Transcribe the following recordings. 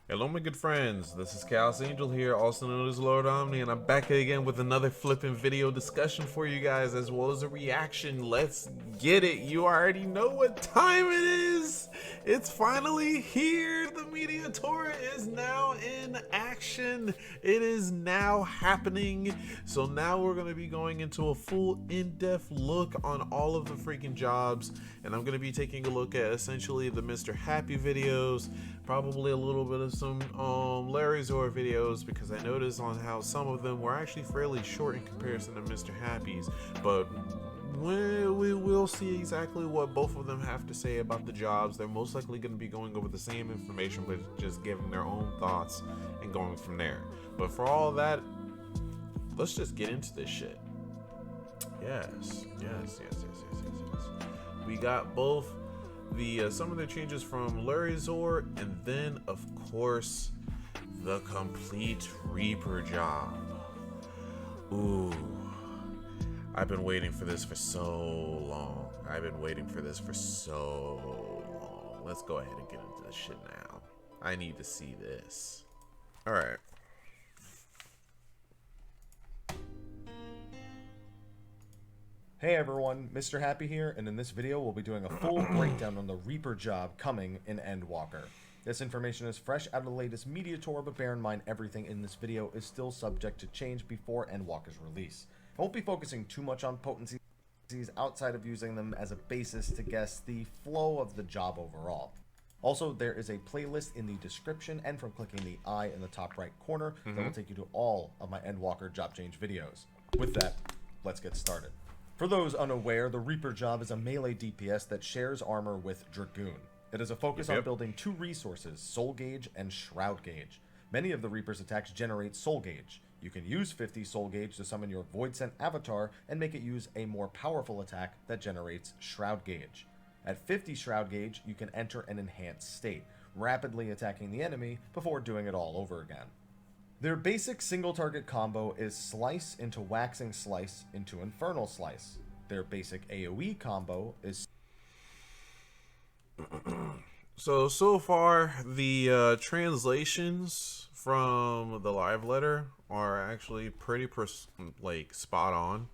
Hello my good friends, this is Chaos Angel here, also known as Lord Omni, and I'm back again with another flipping video discussion for you guys, as well as a reaction. Let's get it. You already know what time it is. It's finally here. The media tour is now in action. It is now happening. So now we're going to be going into a full in-depth look on all of the freaking jobs, and I'm going to be taking a look at essentially the Mr. Happy videos, probably a little bit of some Larry Zor videos, because I noticed on how some of them were actually fairly short in comparison to Mr. Happy's, but we will see exactly what both of them have to say about the jobs. They're most likely going to be going over the same information, but just giving their own thoughts and going from there. But for all that, let's just get into this shit. Yes. We got both the some of the changes from Larry Zor, and then of course the complete Reaper job. Ooh, I've been waiting for this for so long. Let's go ahead and get into this shit now. I need to see this. All right. Hey everyone, Mr. Happy here, and in this video we'll be doing a full breakdown on the Reaper job coming in Endwalker. This information is fresh out of the latest media tour, but bear in mind everything in this video is still subject to change before Endwalker's release. I won't be focusing too much on potencies outside of using them as a basis to guess the flow of the job overall. Also, there is a playlist in the description and from clicking the I in the top right corner that will take you to all of my Endwalker job change videos. With that, let's get started. For those unaware, the Reaper job is a melee DPS that shares armor with Dragoon. It is a focus on building two resources, Soul Gauge and Shroud Gauge. Many of the Reaper's attacks generate Soul Gauge. You can use 50 Soul Gauge to summon your Voidsent avatar and make it use a more powerful attack that generates Shroud Gauge. At 50 Shroud Gauge, you can enter an enhanced state, rapidly attacking the enemy before doing it all over again. Their basic single target combo is Slice into Waxing Slice into Infernal Slice. Their basic AoE combo is... So far, the translations from the live letter are actually pretty spot on.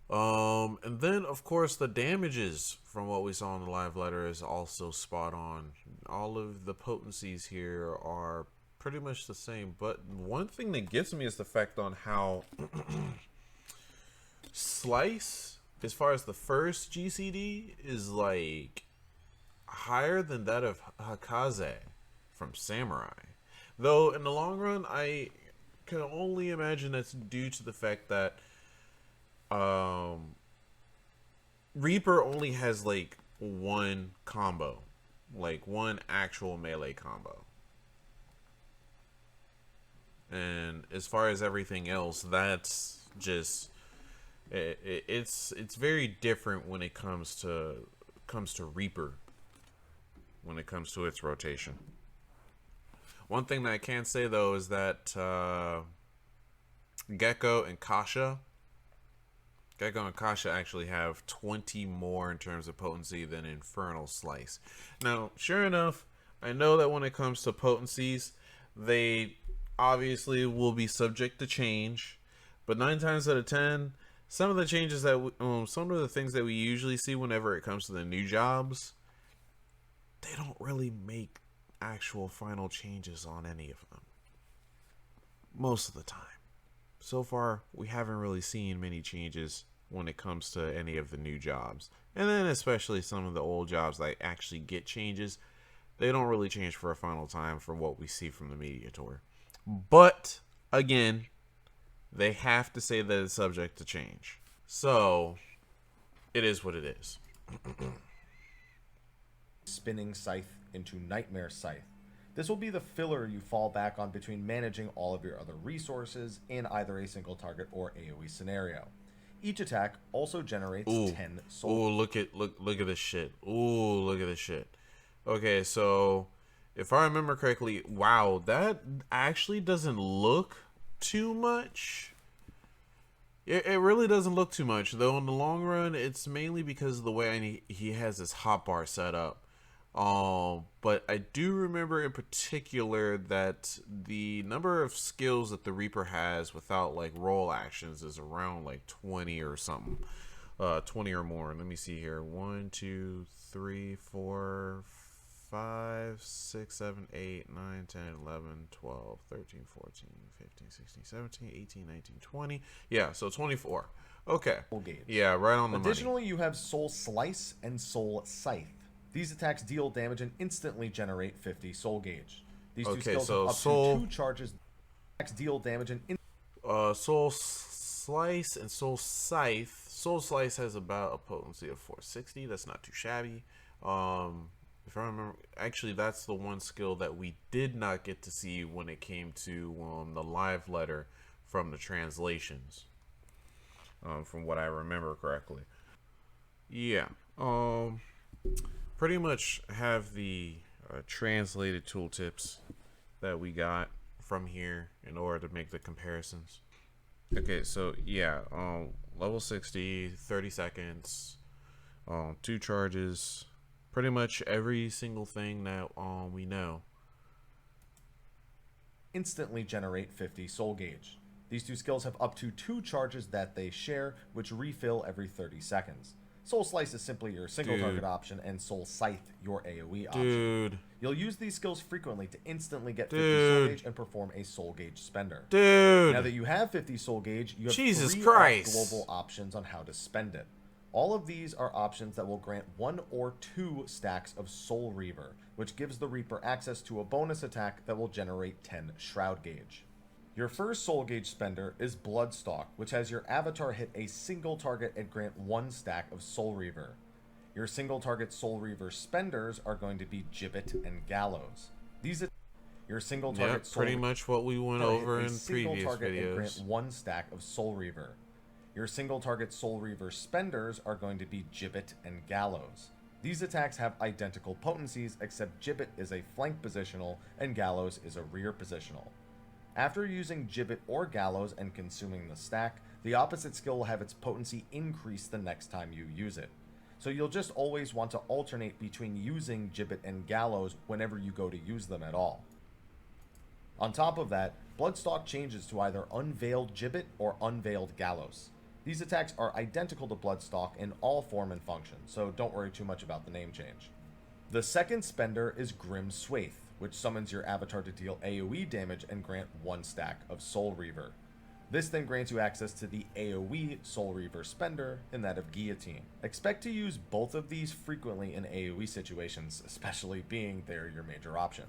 And then of course the damages from what we saw in the live letter is also spot on. All of the potencies here are pretty much the same, but one thing that gets me is the fact on how Slice, as far as the first GCD, is like higher than that of Hakaze from Samurai. Though in the long run, I can only imagine that's due to the fact that Reaper only has like one combo, like one actual melee combo. And as far as everything else, that's just it's very different when it comes to Reaper, when it comes to its rotation. One thing that I can say though is that Gecko and Kasha actually have 20 more in terms of potency than Infernal Slice. Now, sure enough, I know that when it comes to potencies, they obviously will be subject to change, but 9 times out of 10, some of the changes that some of the things that we usually see whenever it comes to the new jobs, they don't really make actual final changes on any of them most of the time. So far, we haven't really seen many changes when it comes to any of the new jobs, and then especially some of the old jobs that actually get changes, they don't really change for a final time from what we see from the media tour. But again, they have to say that it's subject to change. So it is what it is. Spinning Scythe into Nightmare Scythe. This will be the filler you fall back on between managing all of your other resources in either a single target or AoE scenario. Each attack also generates 10 soul. Ooh, look at this shit. Ooh, look at this shit. Okay, so if I remember correctly, wow, that actually doesn't look too much. It really doesn't look too much, though in the long run, it's mainly because of the way he has his hotbar set up. But I do remember in particular that the number of skills that the Reaper has without like roll actions is around like 20 or something. 20 or more. Let me see here. 1, 2, 3, 4, 5, 6, 7, 8, 9, 10, 11, 12, 13, 14, 15, 16, 17, 18, 19, 20. Yeah, so 24. Okay. Yeah, right on the money. Additionally, you have Soul Slice and Soul Scythe. These attacks deal damage and instantly generate 50 soul gauge. These two skills have up to 2 charges. Attacks deal damage and Soul Slice and Soul Scythe. Soul Slice has about a potency of 460. That's not too shabby. If I remember, actually, that's the one skill that we did not get to see when it came to the live letter from the translations. From what I remember correctly. Yeah. Pretty much have the translated tooltips that we got from here in order to make the comparisons. Okay, so yeah, level 60, 30 seconds, 2 charges, pretty much every single thing that we know. Instantly generate 50 soul gauge. These two skills have up to 2 charges that they share, which refill every 30 seconds. Soul Slice is simply your single target option, and Soul Scythe your AoE option. You'll use these skills frequently to instantly get 50 soul gauge and perform a soul gauge spender. Now that you have 50 soul gauge, you have 3 global options on how to spend it. All of these are options that will grant 1 or 2 stacks of Soul Reaver, which gives the Reaper access to a bonus attack that will generate 10 Shroud Gauge. Your first soul gauge spender is Bloodstalk, which has your avatar hit a single target and grant 1 stack of Soul Reaver. Your single target Soul Reaver spenders are going to be Gibbet and Gallows. Your single target Soul pretty much what we went over in previous videos. And grant 1 stack of Soul Reaver. Your single target Soul Reaver spenders are going to be Gibbet and Gallows. These attacks have identical potencies, except Gibbet is a flank positional and Gallows is a rear positional. After using Gibbet or Gallows and consuming the stack, the opposite skill will have its potency increase the next time you use it. So you'll just always want to alternate between using Gibbet and Gallows whenever you go to use them at all. On top of that, Bloodstalk changes to either Unveiled Gibbet or Unveiled Gallows. These attacks are identical to Bloodstalk in all form and function, so don't worry too much about the name change. The second spender is Grim Swathe, which summons your avatar to deal AoE damage and grant 1 stack of Soul Reaver. This then grants you access to the AoE Soul Reaver spender and that of Guillotine. Expect to use both of these frequently in AoE situations, especially being they're your major option.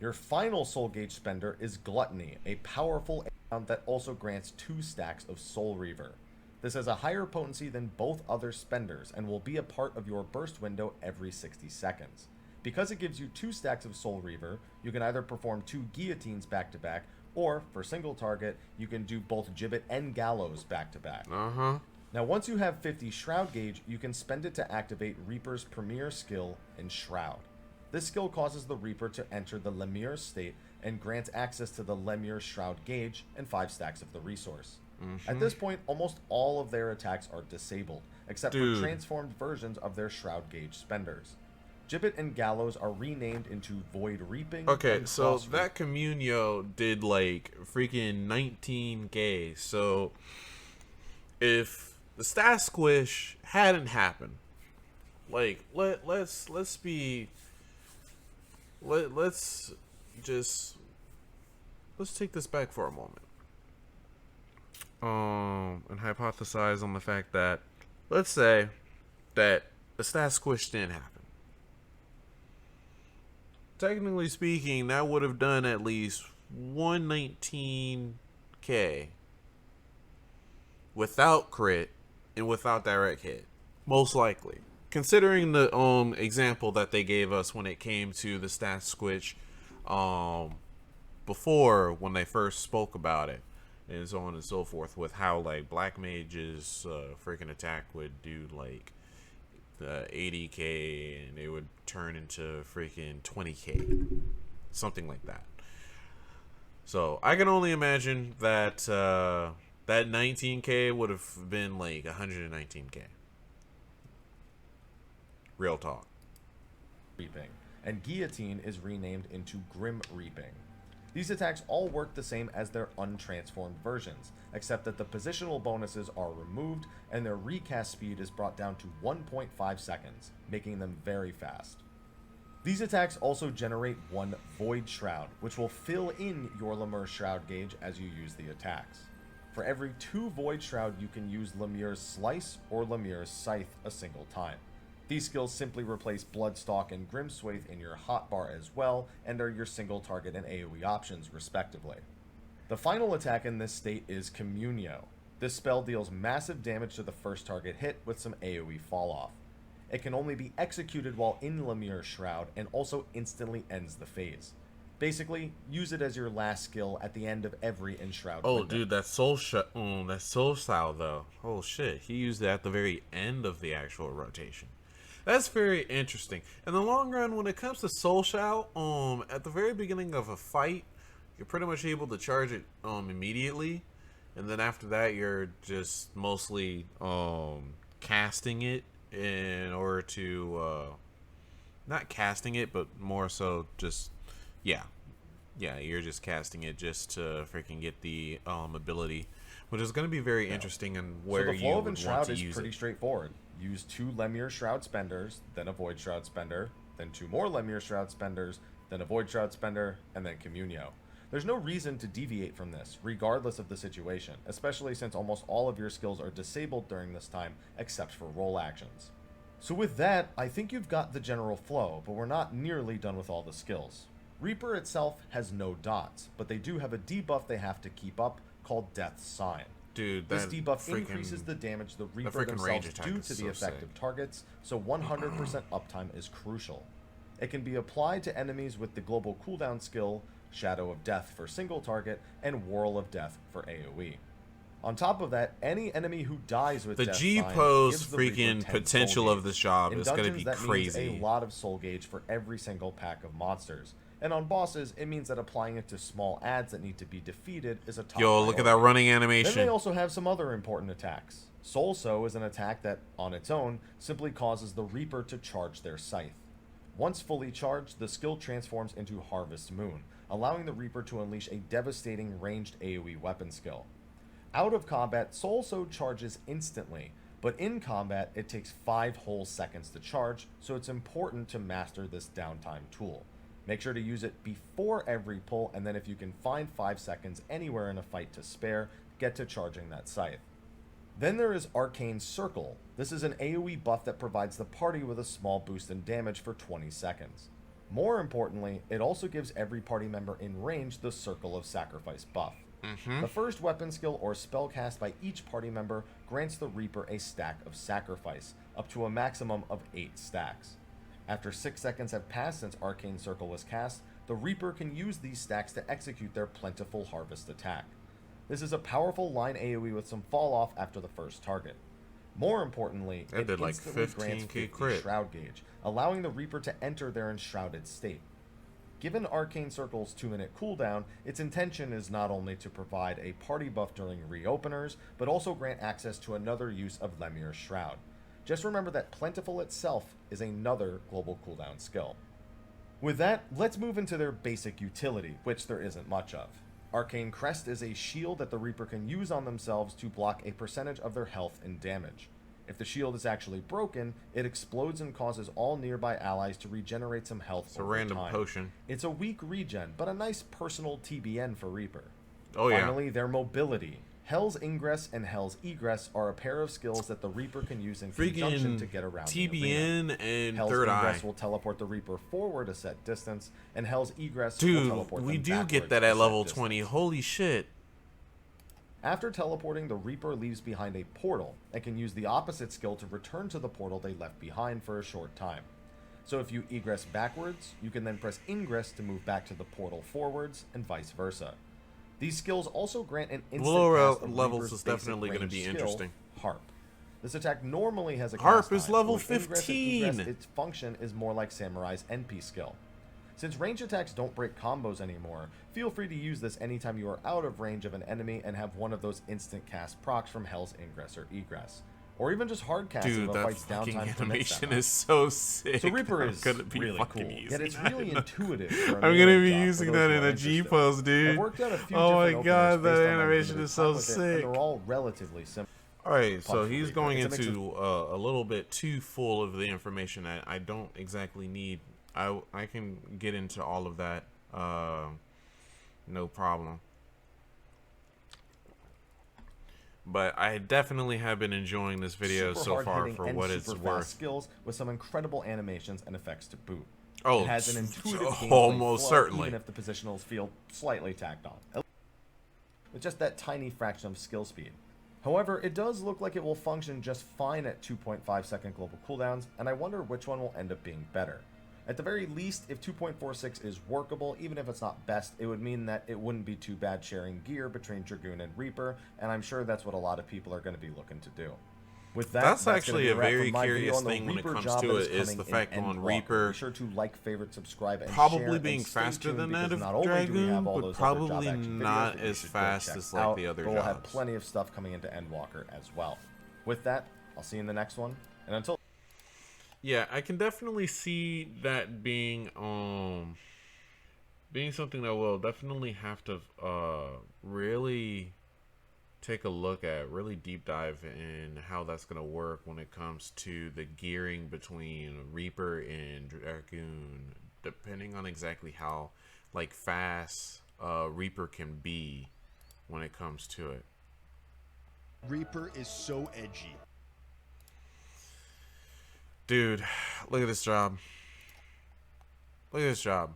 Your final soul gauge spender is Gluttony, a powerful that also grants 2 stacks of Soul Reaver. This has a higher potency than both other spenders and will be a part of your burst window every 60 seconds. Because it gives you 2 stacks of Soul Reaver, you can either perform 2 guillotines back to back, or for single target, you can do both Gibbet and Gallows back to back. Now once you have 50 Shroud Gauge, you can spend it to activate Reaper's premier skill in Shroud. This skill causes the Reaper to enter the Lemure state and grants access to the Lemure Shroud Gauge and 5 stacks of the resource. At this point, almost all of their attacks are disabled, except for transformed versions of their Shroud Gauge spenders. Gibbet and Gallows are renamed into Void Reaping. Okay, so that Communio did like freaking 19k. So if the stat squish hadn't happened, like let's take this back for a moment. And hypothesize on the fact that, let's say that the stat squish didn't happen. Technically speaking, that would have done at least 119k without crit and without direct hit, most likely. Considering the example that they gave us when it came to the stat squish before, when they first spoke about it, and so on and so forth, with how like Black Mage's freaking attack would do like 80k and it would turn into freaking 20k, something like that. So I can only imagine that that 19k would have been like 119k. Real talk. Reaping. and Guillotine is renamed into Grim Reaping. These attacks all work the same as their untransformed versions, except that the positional bonuses are removed and their recast speed is brought down to 1.5 seconds, making them very fast. These attacks also generate one Void Shroud, which will fill in your Lemur's Shroud gauge as you use the attacks. For every 2 Void Shroud, you can use Lemur's Slice or Lemur's Scythe a single time. These skills simply replace Bloodstalk and Grimswathe in your hotbar as well, and are your single target and AoE options respectively. The final attack in this state is Communio. This spell deals massive damage to the first target hit with some AoE falloff. It can only be executed while in Lemur's Shroud and also instantly ends the phase. Basically, use it as your last skill at the end of every Enshroud window. Dude, that soul style though. Oh shit, he used it at the very end of the actual rotation. That's very interesting. In the long run, when it comes to Soul Shout, at the very beginning of a fight, you're pretty much able to charge it immediately, and then after that, you're just mostly casting it in order to not casting it, but more so just you're just casting it just to freaking get the ability, which is going to be very interesting and where you would want to use it. So the flow of Enshroud is pretty straightforward. Use 2 Lemure Shroud spenders, then a Void Shroud spender, then 2 more Lemure Shroud spenders, then a Void Shroud spender, and then Communio. There's no reason to deviate from this, regardless of the situation, especially since almost all of your skills are disabled during this time, except for roll actions. So with that, I think you've got the general flow, but we're not nearly done with all the skills. Reaper itself has no dots, but they do have a debuff they have to keep up called Death's Sign. Dude, this debuff increases the damage the Reaper themselves do to the effective targets, so 100% uptime is crucial. It can be applied to enemies with the global cooldown skill, Shadow of Death for single target, and Whirl of Death for AoE. On top of that, any enemy who dies with the Death's G-pose Sign gives the freaking Reaper 10 potential soul of this job gauge. is going to be that crazy. Means a lot of soul gauge for every single pack of monsters. And on bosses, it means that applying it to small adds that need to be defeated is a top priority. Look at that running animation. Then they also have some other important attacks. Soul Sow is an attack that, on its own, simply causes the Reaper to charge their scythe. Once fully charged, the skill transforms into Harvest Moon, allowing the Reaper to unleash a devastating ranged AoE weapon skill. Out of combat, Soul Sow charges instantly, but in combat, it takes 5 whole seconds to charge, so it's important to master this downtime tool. Make sure to use it before every pull, and then if you can find 5 seconds anywhere in a fight to spare, get to charging that scythe. Then there is Arcane Circle. This is an AoE buff that provides the party with a small boost in damage for 20 seconds. More importantly, it also gives every party member in range the Circle of Sacrifice buff. The first weapon skill or spell cast by each party member grants the Reaper a stack of Sacrifice, up to a maximum of 8 stacks. After 6 seconds have passed since Arcane Circle was cast, the Reaper can use these stacks to execute their Plentiful Harvest attack. This is a powerful line AoE with some fall off after the first target. More importantly, it did like instantly grants 15k 50 crit. Shroud gauge, allowing the Reaper to enter their enshrouded state. Given Arcane Circle's 2-minute cooldown, its intention is not only to provide a party buff during reopeners, but also grant access to another use of Lemur's Shroud. Just remember that Plentiful itself is another global cooldown skill. With that, let's move into their basic utility, which there isn't much of. Arcane Crest is a shield that the Reaper can use on themselves to block a percentage of their health and damage. If the shield is actually broken, it explodes and causes all nearby allies to regenerate some health over time. It's a random potion. It's a weak regen, but a nice personal TBN for Reaper. Oh yeah. Finally, their mobility. Hell's Ingress and Hell's Egress are a pair of skills that the Reaper can use in conjunction to get around the arena. TBN and Hell's Third Eye. Ingress will teleport the Reaper forward a set distance, and Hell's Egress will Dude, teleport we them do backwards get that a at set level distance. 20. Holy shit. After teleporting, the Reaper leaves behind a portal and can use the opposite skill to return to the portal they left behind for a short time. So if you egress backwards, you can then press ingress to move back to the portal forwards, and vice versa. These skills also grant an instant Lower cast of levels Reaper's is basic definitely going to ranged be skill, interesting. Harp. This attack normally has a Harp cast is time, level but with ingress and 15. egress, its function is more like Samurai's NP skill. Since range attacks don't break combos anymore, feel free to use this anytime you are out of range of an enemy and have one of those instant cast procs from Hell's Ingress or Egress. or even just hard casting Dude, if a that fight's fucking downtime permits animation that. is so sick. So Reaper I'm is gonna be really fucking cool, using yet it's that really in a- intuitive. For a I'm gonna melee be job for using those that who in are a G interested. pose, I've dude. worked out a few Oh my different god, openers that based on my animation limited is time so with it, sick. and they're all relatively simple. Alright, so Punch for he's Reaper. going It's a mix of- into a little bit too full of the information that I don't exactly need. I can get into all of that, no problem. But I definitely have been enjoying this video super so far hard-hitting for and what it's super worth. fast skills with some incredible animations and effects to boot. Oh, It has an intuitive gameplay almost flow, certainly. even if the positionals feel slightly tacked on. With just that tiny fraction of skill speed. However, it does look like it will function just fine at 2.5-second global cooldowns, and I wonder which one will end up being better. At the very least, if 2.46 is workable, even if it's not best, it would mean that it wouldn't be too bad sharing gear between Dragoon and Reaper, and I'm sure that's what a lot of people are going to be looking to do. With that, That's gonna actually be a wrap very for my video curious on the thing when it Reaper comes job to that it is coming the in fact on Endwalker. Reaper Be sure to like, favorite, subscribe, and probably share, being and stay faster tuned than that because of not only do we have Dragoon, all but those other job probably action videos not that you as should go fast check as like out, the other but we'll have jobs. plenty of stuff coming into Endwalker as well. With that, I'll see you in the next one, and until Yeah, I can definitely see that being something that we'll definitely have to really take a look at, really deep dive in how that's gonna work when it comes to the gearing between Reaper and Dragoon, depending on exactly how like fast Reaper can be when it comes to it. Reaper is so edgy. Dude, look at this job. Look at this job.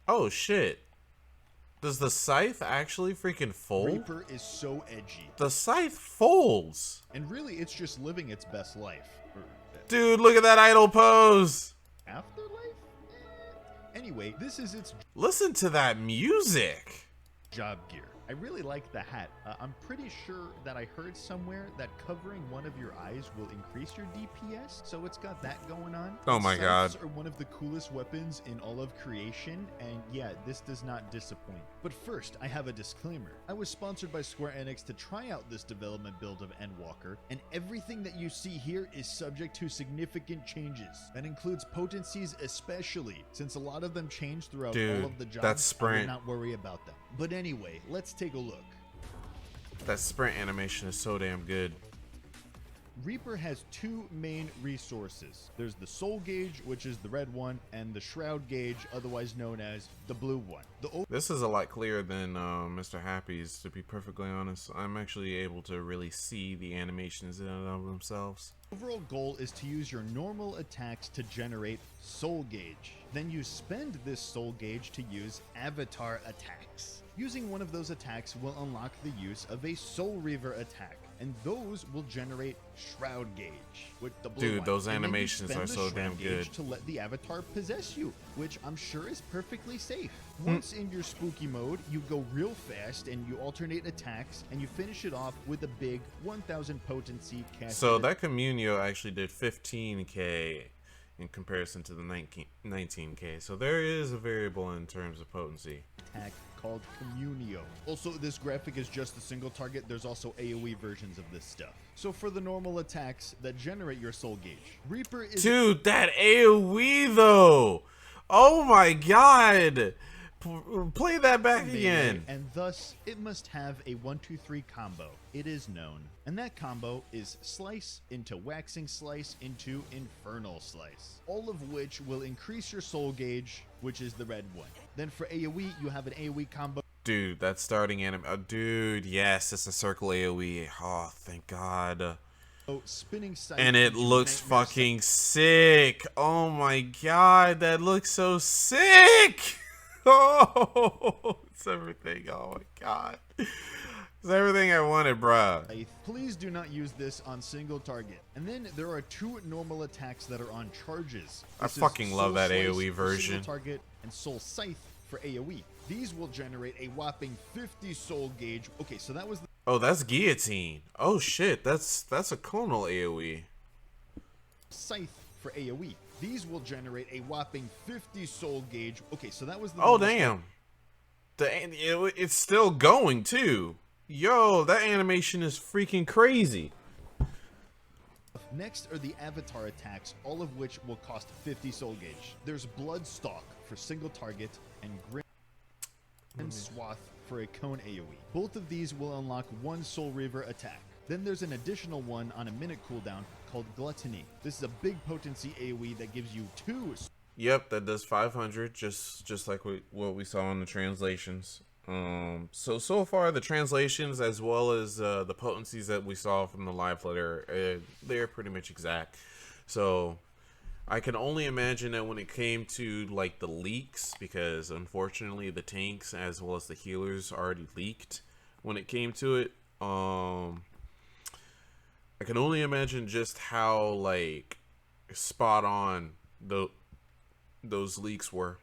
Oh shit. Does the scythe actually freaking fold? Reaper is so edgy. The scythe folds. And really, it's just living its best life. Or, Dude, look at that idle pose. afterlife? Anyway, this is its Listen to that music. job gear. I really like the hat. I'm pretty sure that I heard somewhere that covering one of your eyes will increase your DPS, so it's got that going on. Oh my Scythes god. are one of the coolest weapons in all of creation, and yeah, this does not disappoint. But first, I have a disclaimer. I was sponsored by Square Enix to try out this development build of Endwalker, and everything that you see here is subject to significant changes. That includes potencies especially, since a lot of them change throughout Dude, all of the jobs. that I would sprint. not worry about them. But anyway, let's take a look. That sprint animation is so damn good. Reaper has two main resources. There's the Soul Gauge, which is the red one, and the Shroud Gauge, otherwise known as the blue one. This is a lot clearer than Mr. Happy's, to be perfectly honest. I'm actually able to really see the animations in and of themselves. Overall goal is to use your normal attacks to generate Soul Gauge. Then you spend this Soul Gauge to use Avatar attacks. Using one of those attacks will unlock the use of a Soul Reaver attack, and those will generate Shroud Gauge with the blue Dude, one. those And then you animations spend are the so Shroud damn Gauge good. to let the Avatar possess you, which I'm sure is perfectly safe. Once in your spooky mode, you go real fast and you alternate attacks, and you finish it off with a big 1000 potency cast. So that Communio actually did 15k in comparison to the 19k. So there is a variable in terms of potency. attack called Communio. Also, this graphic is just a single target. There's also AoE versions of this stuff. So for the normal attacks that generate your Soul Gauge, Reaper is... Dude, that AoE though! Oh my god! Play that back melee, again. and thus it must have a 1-2-3 combo. It is known, and that combo is Slice into Waxing Slice into Infernal Slice, all of which will increase your Soul Gauge, which is the red one. Then for AoE, you have an AoE combo. Dude, that starting anime. Dude, yes, it's a circle AoE. Oh, thank God. Spinning Scythe And it into looks Nightmare fucking sick. Oh my god, that looks so sick. Oh, it's everything. Oh my god. It's everything I wanted, bruh. Scythe. Please do not use this on single target. And then there are two normal attacks that are on charges. I This is fucking love Soul that Slice AoE for version. single target and Soul Scythe for AoE. These will generate a whopping 50 Soul Gauge. Okay, so that was the Oh, that's guillotine. Oh shit, that's a conal AoE. Scythe for AoE. These will generate a whopping 50 Soul Gauge. Okay, so that was the Oh normal damn. It's still going too. Yo, that animation is freaking crazy. Next are the avatar attacks, all of which will cost 50 soul gauge. There's Bloodstalk for single target and Grim Swath for a cone AoE. Both of these will unlock one Soul Reaver attack. Then there's an additional one on a minute cooldown called Gluttony. This is a big potency AoE that gives you 2. Yep, that does 500, just like what we saw in the translations. So far the translations as well as the potencies that we saw from the live letter, they're pretty much exact. So I can only imagine that when it came to like the leaks, because unfortunately the tanks as well as the healers already leaked when it came to it, I can only imagine just how like spot on those leaks were.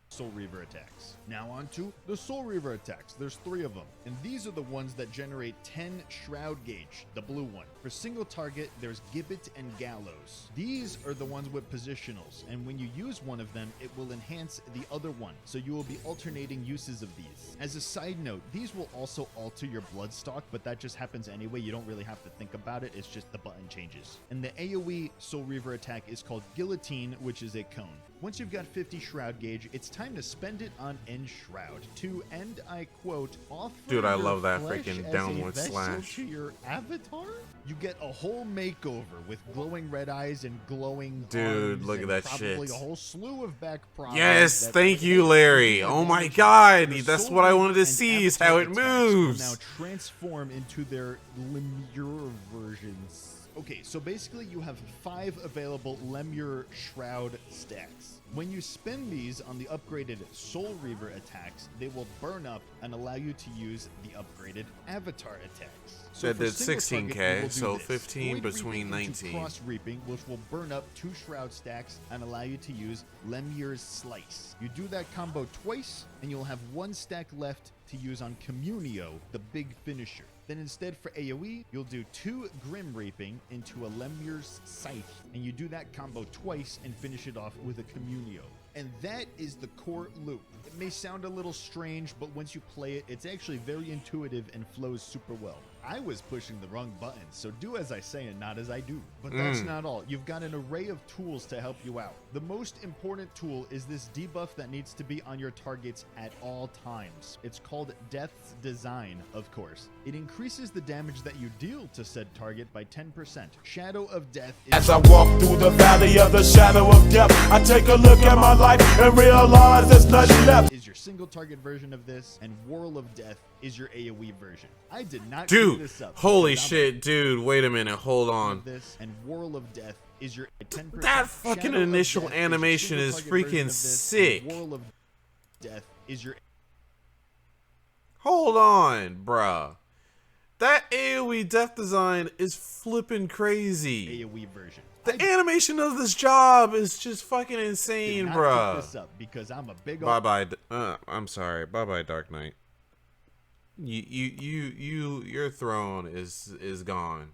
Soul Reaver attacks. Now on to the Soul Reaver attacks. There's 3 of them, and these are the ones that generate 10 Shroud Gauge, the blue one. For single target, there's Gibbet and Gallows. These are the ones with positionals, and when you use one of them, it will enhance the other one, so you will be alternating uses of these. As a side note, these will also alter your Bloodstock, but that just happens anyway. You don't really have to think about it. It's just the button changes. And the AoE Soul Reaver attack is called Guillotine, which is a cone. Once you've got 50 Shroud Gauge, it's time to spend it on Enshroud to, and I quote, offer Dude, I your love that flesh freaking as downward a vessel slash. to your avatar? You get a whole makeover with glowing red eyes and glowing Dude, arms look at and that probably shit. a whole slew of back problems. Yes, that thank you, will Larry. do Oh my damage. god, The that's Soul what I Reaver wanted to and see is Avatar how it attacks will moves. now transform into their Lemure versions. Okay, so basically you have 5 available Lemure Shroud stacks. When you spend these on the upgraded Soul Reaver attacks, they will burn up and allow you to use the upgraded Avatar attacks. So That for did single 16K, target, you will do so this. 15 Void between Reaping into 19. Cross Reaping, which will burn up 2 Shroud stacks and allow you to use Lemure's Slice. You do that combo twice, and you'll have 1 stack left to use on Communio, the big finisher. Then instead for AoE, you'll do 2 Grim Reaping into a Lemure's Scythe, and you do that combo twice and finish it off with a Communio. And that is the core loop. It may sound a little strange, but once you play it, it's actually very intuitive and flows super well. I was pushing the wrong buttons, so do as I say and not as I do. But that's not all. You've got an array of tools to help you out. The most important tool is this debuff that needs to be on your targets at all times. It's called Death's Design, of course. It increases the damage that you deal to said target by 10%. Shadow of Death is As I walk through the valley of the shadow of death, I take a look at my life and realize there's nothing left. is your single target version of this, and Whirl of Death is your AoE version. I did not Dude, this up. holy because I'm shit, dude, wait a minute, hold on. this, and Whirl of Death is your 10%. That fucking Shadow of initial Death is your animation single is target version freaking of this, and sick. Whirl of Death is your Hold on, bruh. That AoE death design is flipping crazy. AoE version. The animation of this job is just fucking I insane, did not pick bruh. this up because I'm a big Bye bye. I'm sorry. Bye bye, Dark Knight. Your throne is gone.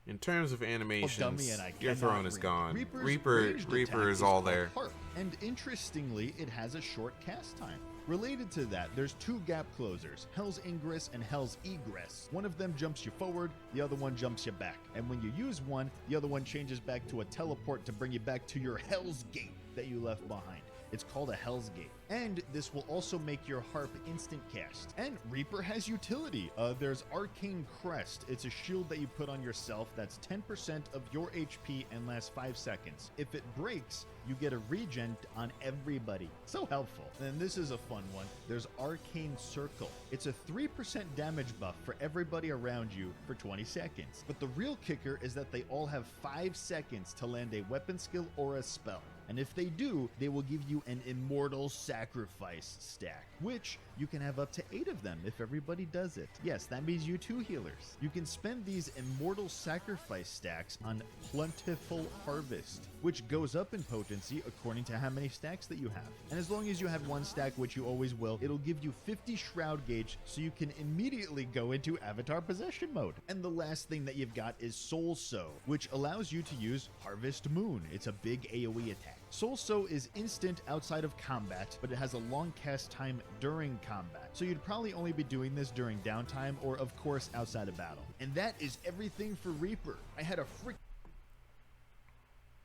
In terms of animations, dummy and I your cannot throne is read. gone. Reaper's ranged Reaper attack is all called there. Harp, and interestingly, it has a short cast time. Related to that, there's 2 gap closers, Hell's Ingress and Hell's Egress. One of them jumps you forward, the other one jumps you back. And when you use one, the other one changes back to a teleport to bring you back to your Hell's Gate that you left behind. It's called a Hell's Gate. And this will also make your harp instant cast. And Reaper has utility. There's Arcane Crest. It's a shield that you put on yourself that's 10% of your HP and lasts 5 seconds. If it breaks, you get a regen on everybody. So helpful. And this is a fun one. There's Arcane Circle. It's a 3% damage buff for everybody around you for 20 seconds. But the real kicker is that they all have 5 seconds to land a weapon skill or a spell. And if they do, they will give you an Immortal Sacrifice stack, which you can have up to 8 of them if everybody does it. Yes, that means you 2 healers. You can spend these Immortal Sacrifice stacks on Plentiful Harvest, which goes up in potency according to how many stacks that you have. And as long as you have 1 stack, which you always will, it'll give you 50 Shroud Gauge, so you can immediately go into Avatar Possession mode. And the last thing that you've got is Soul Sow, which allows you to use Harvest Moon. It's a big AoE attack. Soul Sow is instant outside of combat, but it has a long cast time during combat. So you'd probably only be doing this during downtime or, of course, outside of battle. And that is everything for Reaper. I had a freak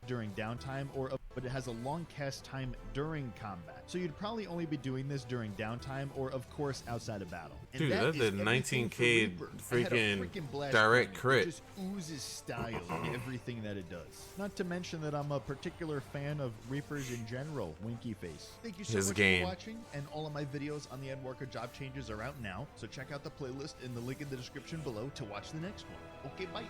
during downtime but it has a long cast time during combat. So you'd probably only be doing this during downtime or, of course, outside of battle. And Dude, that did 19k freaking direct crit. It just oozes style in everything that it does. Not to mention that I'm a particular fan of Reapers in general. Winky face. Thank you so much for watching, and all of my videos on the Endwalker job changes are out now. So check out the playlist in the link in the description below to watch the next one. Okay, bye.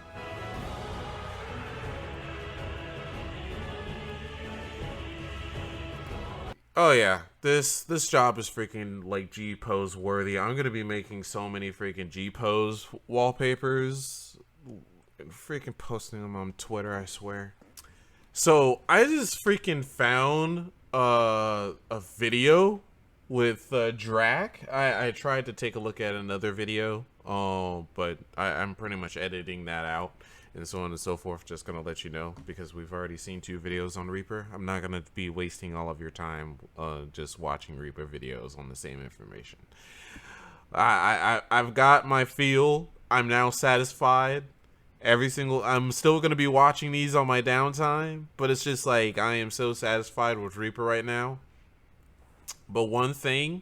Oh yeah, this job is freaking like G-pose worthy. I'm gonna be making so many freaking G-pose wallpapers and freaking posting them on Twitter, I swear. So I just freaking found a video with Drac. I tried to take a look at another video, but I'm pretty much editing that out. And so on and so forth. Just gonna let you know, because we've already seen 2 videos on Reaper. I'm not gonna be wasting all of your time just watching Reaper videos on the same information. I've got my feel. I'm now satisfied. I'm still gonna be watching these on my downtime, but it's just like I am so satisfied with Reaper right now. But one thing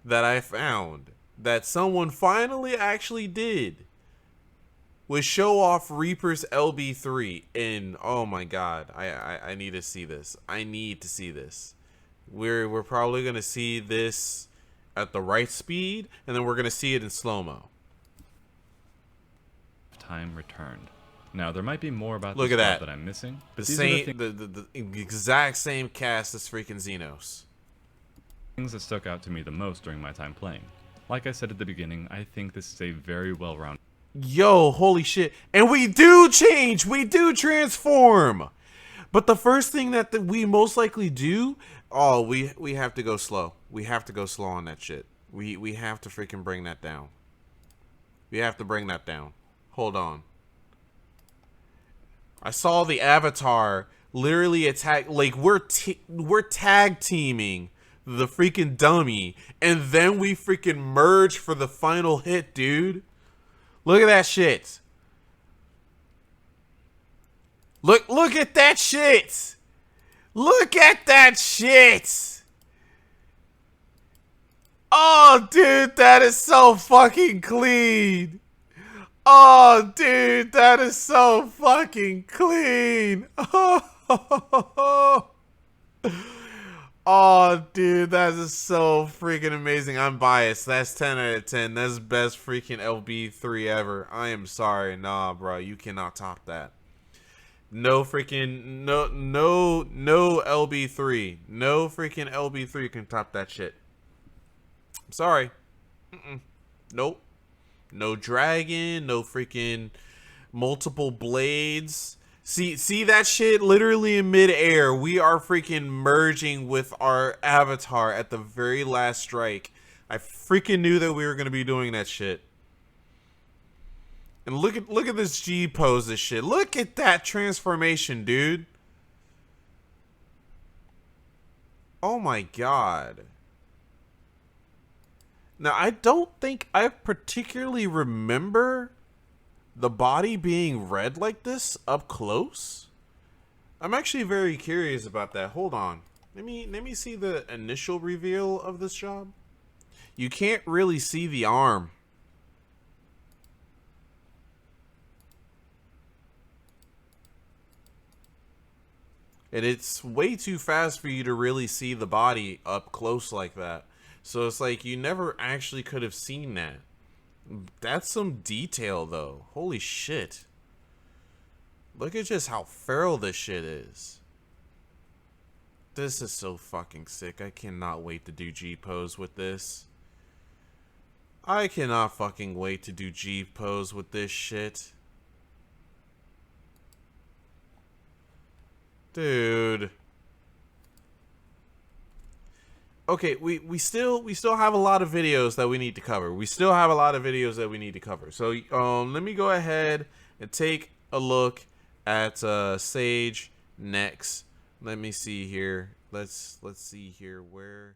that I found that someone finally actually did was show off Reaper's LB3, and oh my god, I need to see this. I need to see this. We're probably gonna see this at the right speed, and then we're gonna see it in slow-mo. Time returned. Now there might be more about Look this at that I'm missing. But the exact same cast as freaking Xenos. Things that stuck out to me the most during my time playing. Like I said at the beginning, I think this is a very well-rounded. Yo, holy shit. And we do change. We do transform. But the first thing that we most likely do, we have to go slow. We have to go slow on that shit. We have to freaking bring that down. We have to bring that down. Hold on. I saw the avatar literally attack, like we're tag teaming the freaking dummy, and then we freaking merge for the final hit, dude. Look at that shit. Look at that shit. Look at that shit. Oh, dude, that is so fucking clean. Oh, dude, that is so fucking clean. Oh, dude, that is so freaking amazing. I'm biased. That's 10 out of 10. That's best freaking LB3 ever. I am sorry. Nah, bro, you cannot top that. No freaking, no LB3. No freaking LB3 can top that shit. I'm sorry. Nope. No dragon, no freaking multiple blades. See that shit literally in midair. We are freaking merging with our avatar at the very last strike. I freaking knew that we were gonna be doing that shit. And look at this G pose, this shit. Look at that transformation, dude. Oh my god. Now I don't think I particularly remember the body being red like this up close. I'm actually very curious about that. Hold on. Let me see the initial reveal of this job. You can't really see the arm. And it's way too fast for you to really see the body up close like that. So it's like you never actually could have seen that. That's some detail, though. Holy shit. Look at just how feral this shit is. This is so fucking sick. I cannot wait to do G-pose with this. I cannot fucking wait to do G-pose with this shit. Dude. Okay, we still have a lot of videos that we need to cover. So let me go ahead and take a look at Sage next. Let me see here. Let's see here where